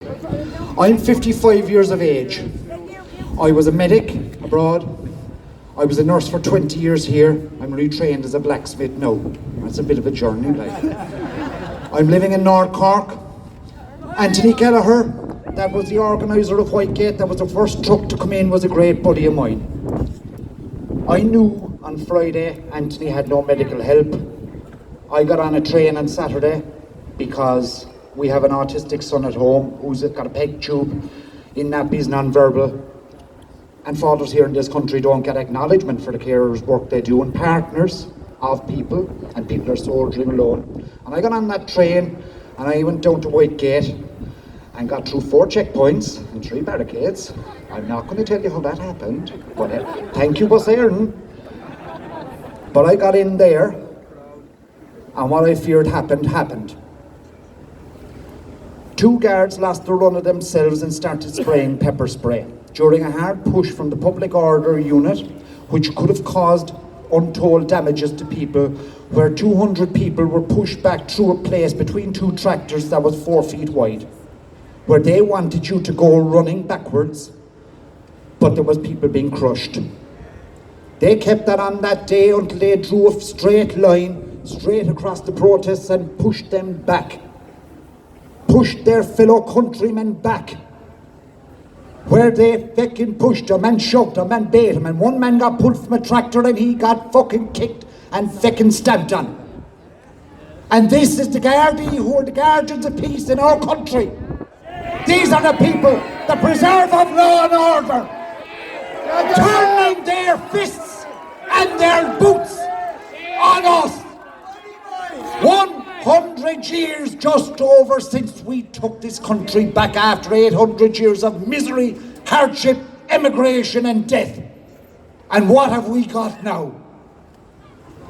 I'm 55 years of age. I was a medic abroad. I was a nurse for 20 years here. I'm retrained as a blacksmith now. That's a bit of a journey, like. I'm living in North Cork. Anthony Gallagher, that was the organiser of Whitegate, that was the first truck to come in, was a great buddy of mine. I knew on Friday Anthony had no medical help. I got on a train on Saturday because we have an autistic son at home who's got a peg tube in nappies, non-verbal. And fathers here in this country don't get acknowledgement for the carers' work they do, and partners of people, and people are soldiering alone. And I got on that train and I went down to Whitegate and got through 4 checkpoints and 3 barricades. I'm not going to tell you how that happened, but thank you, Bus Éireann. But I got in there, and what I feared happened. 2 guards lost the run of themselves and started spraying pepper spray during a hard push from the public order unit, which could have caused untold damages to people, where 200 people were pushed back through a place between 2 tractors that was 4 feet wide, where they wanted you to go running backwards, but there was people being crushed. They kept that on that day until they drew a straight line straight across the protests and pushed them back. Pushed their fellow countrymen back. Where they fucking pushed them and shoved them and bait them, and one man got pulled from a tractor and he got fucking kicked and fucking stamped on. And this is the Gardaí who are the guardians of peace in our country. These are the people, the preserve of law and order, turning their fists and their boots on us. 100 years just over since we took this country back after 800 years of misery, hardship, emigration and death. And what have we got now?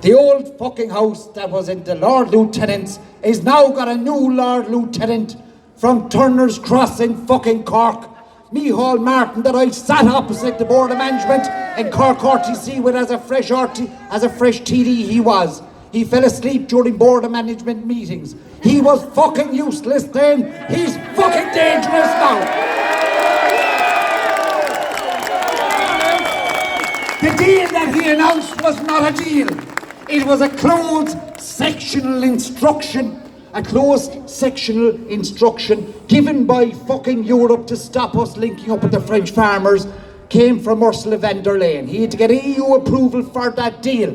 The old fucking house that was in the Lord Lieutenant's is now got a new Lord Lieutenant from Turner's Cross in fucking Cork. Micheál Martin, that I sat opposite the Board of Management in Cork RTC with as a fresh TD he was. He fell asleep during Board of Management meetings. He was fucking useless then. He's fucking dangerous now. The deal that he announced was not a deal. It was a closed sectional instruction given by fucking Europe to stop us linking up with the French farmers, came from Ursula von der Leyen. He had to get EU approval for that deal.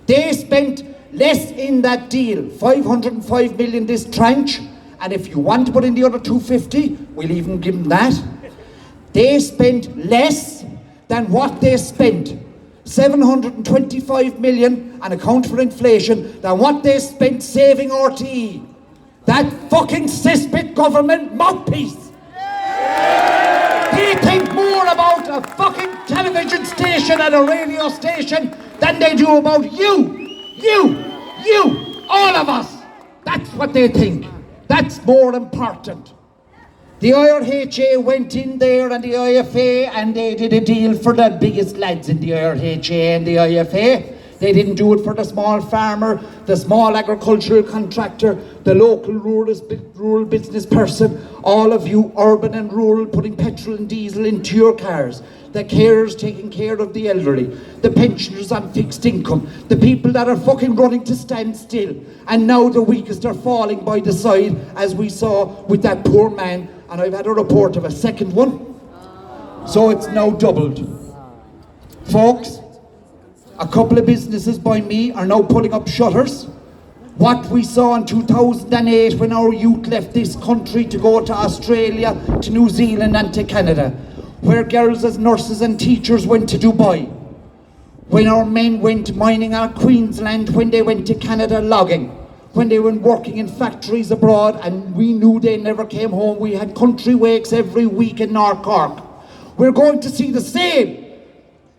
They spent less in that deal, 505 million this tranche, and if you want to put in the other 250, we'll even give them that. They spent less than what they spent, 725 million, and account for inflation, than what they spent saving RTE. That fucking cesspit government mouthpiece. They think more about a fucking television station and a radio station than they do about you, all of us. That's what they think. That's more important. The IRHA went in there and the IFA and they did a deal for the biggest lads in the IRHA and the IFA. They didn't do it for the small farmer, the small agricultural contractor, the local rural business person, all of you urban and rural putting petrol and diesel into your cars, the carers taking care of the elderly, the pensioners on fixed income, the people that are fucking running to stand still, and now the weakest are falling by the side, as we saw with that poor man, and I've had a report of a second one, so it's now doubled. Folks, a couple of businesses by me are now pulling up shutters. What we saw in 2008 when our youth left this country to go to Australia, to New Zealand and to Canada, where girls as nurses and teachers went to Dubai, when our men went mining out Queensland, when they went to Canada logging, when they were working in factories abroad and we knew they never came home. We had country wakes every week in North Cork. We're going to see the same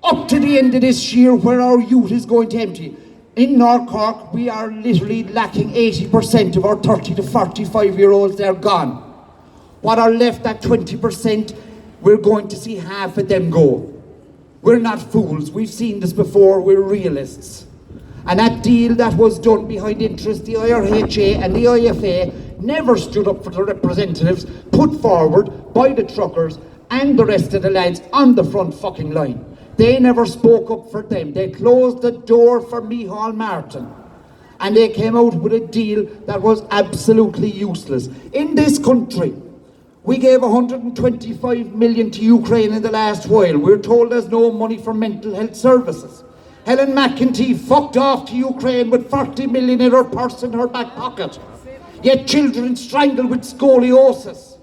up to the end of this year, where our youth is going to empty. In North Cork, we are literally lacking 80% of our 30 to 45-year-olds. They're gone. What are left, at 20%, we're going to see half of them go. We're not fools. We've seen this before. We're realists. And that deal that was done behind interest, the IRHA and the IFA, never stood up for the representatives put forward by the truckers and the rest of the lads on the front fucking line. They never spoke up for them. They closed the door for Micheál Martin. And they came out with a deal that was absolutely useless. In this country, we gave 125 million to Ukraine in the last while. We're told there's no money for mental health services. Helen McEntee fucked off to Ukraine with 40 million in her purse in her back pocket. Yet children strangled with scoliosis.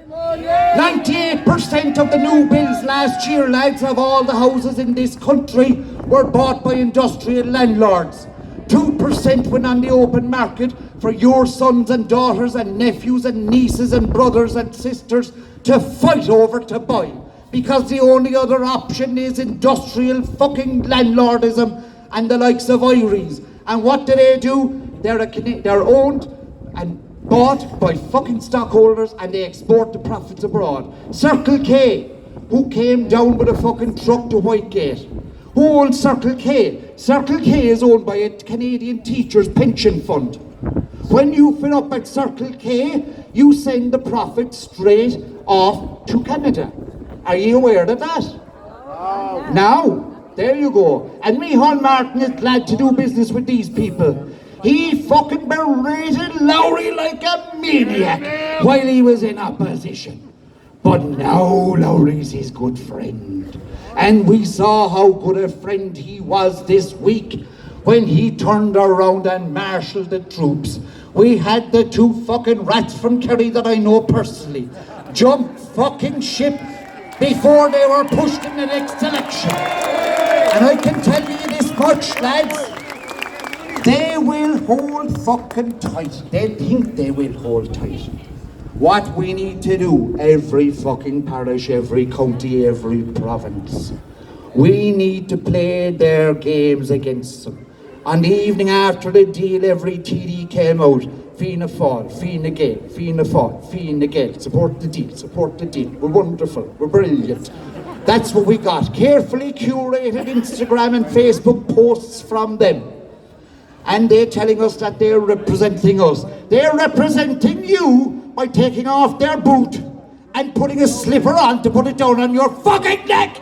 98% of the new builds last year, lads, of all the houses in this country were bought by industrial landlords. 2% went on the open market for your sons and daughters and nephews and nieces and brothers and sisters to fight over to buy. Because the only other option is industrial fucking landlordism and the likes of Iries. And what do? They're owned and bought by fucking stockholders, and they export the profits abroad. Circle K, who came down with a fucking truck to Whitegate. Who owns Circle K? Circle K is owned by a Canadian teachers' pension fund. When you fill up at Circle K, you send the profit straight off to Canada. Are you aware of that? Now, there you go. And Micheál Martin is glad to do business with these people. He fucking berated Lowry like a maniac while he was in opposition. But now Lowry's his good friend. And we saw how good a friend he was this week when he turned around and marshalled the troops. We had the two fucking rats from Kerry that I know personally jump fucking ship before they were pushed in the next election. And I can tell you this much, lads. They will hold fucking tight. They think they will hold tight. What we need to do, every fucking parish, every county, every province, we need to play their games against them. On the evening after the deal, every TD came out. Fianna Fáil, Fianna Gael, Fianna Fáil, Fianna Gael. Support the deal, support the deal. We're wonderful, we're brilliant. That's what we got. Carefully curated Instagram and Facebook posts from them. And they're telling us that they're representing us. They're representing you by taking off their boot and putting a slipper on to put it down on your fucking neck,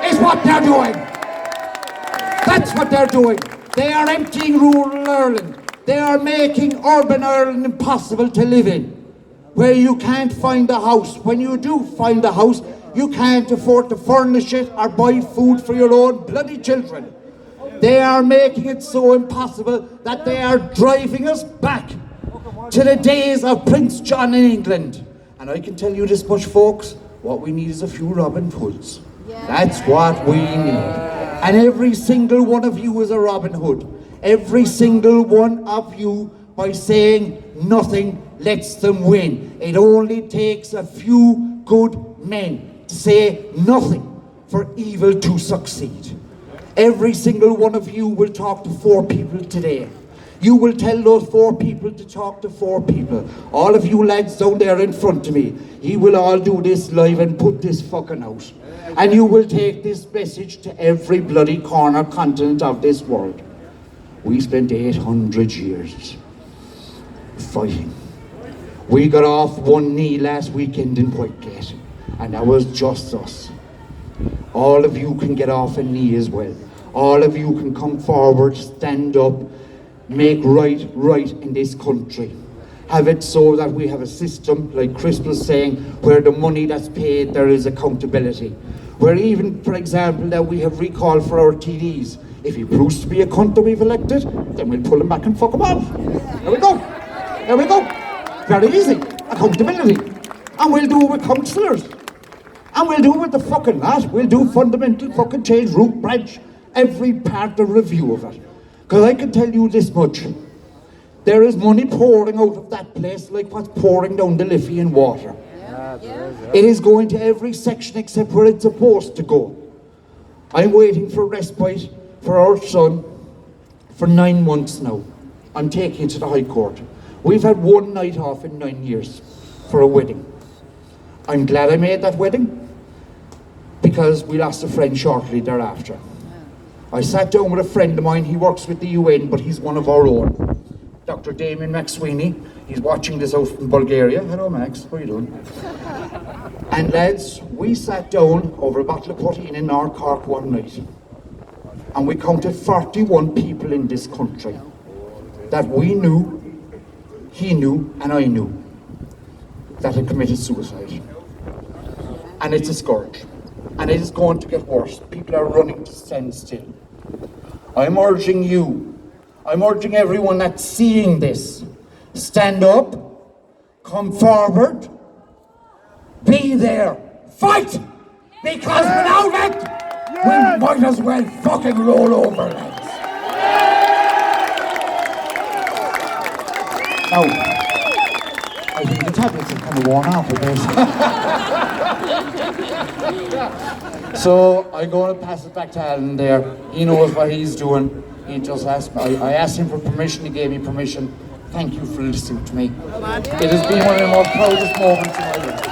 is what they're doing. That's what they're doing. They are emptying rural Ireland. They are making urban Ireland impossible to live in, where you can't find a house. When you do find a house, you can't afford to furnish it or buy food for your own bloody children. They are making it so impossible that they are driving us back to the days of Prince John in England. And I can tell you this much, folks, what we need is a few Robin Hoods. That's what we need. And every single one of you is a Robin Hood. Every single one of you, by saying nothing, lets them win. It only takes a few good men to say nothing for evil to succeed. Every single one of you will talk to 4 people today. You will tell those 4 people to talk to 4 people. All of you lads down there in front of me, he will all do this live and put this fucking out. And you will take this message to every bloody corner continent of this world. We spent 800 years fighting. We got off one knee last weekend in Whitegate, and that was just us. All of you can get off a knee as well. All of you can come forward, stand up, make right in this country. Have it so that we have a system, like Chris was saying, where the money that's paid, there is accountability. Where even, for example, that we have recall for our TDs. If he proves to be a cunt that we've elected, then we'll pull him back and fuck him off. There we go. There we go. Very easy. Accountability. And we'll do it with councillors. And we'll do it with the fucking lot. We'll do fundamental fucking change, root, branch, every part of review of it. Because I can tell you this much. There is money pouring out of that place like what's pouring down the Liffey in water. It is going to every section except where it's supposed to go. I'm waiting for respite for our son for 9 months now. I'm taking it to the High Court. We've had 1 night off in 9 years for a wedding. I'm glad I made that wedding because we lost a friend shortly thereafter. I sat down with a friend of mine, he works with the UN, but he's one of our own. Dr. Damien McSweeney. He's watching this out from Bulgaria. Hello, Max. How are you doing? And lads, we sat down over a bottle of poteen in North Cork one night, and we counted 41 people in this country that we knew, he knew, and I knew, that had committed suicide. And it's a scourge. And it is going to get worse. People are running to stand still. I'm urging you, I'm urging everyone that's seeing this, stand up, come forward, be there, fight! Because without it, we might as well fucking roll over, lads. Now, I think the tablets have kind of worn off a bit. So I'm going to pass it back to Alan there. He knows what he's doing. He just asked me. I asked him for permission. He gave me permission. Thank you for listening to me. It has been one of the most proudest moments in my life.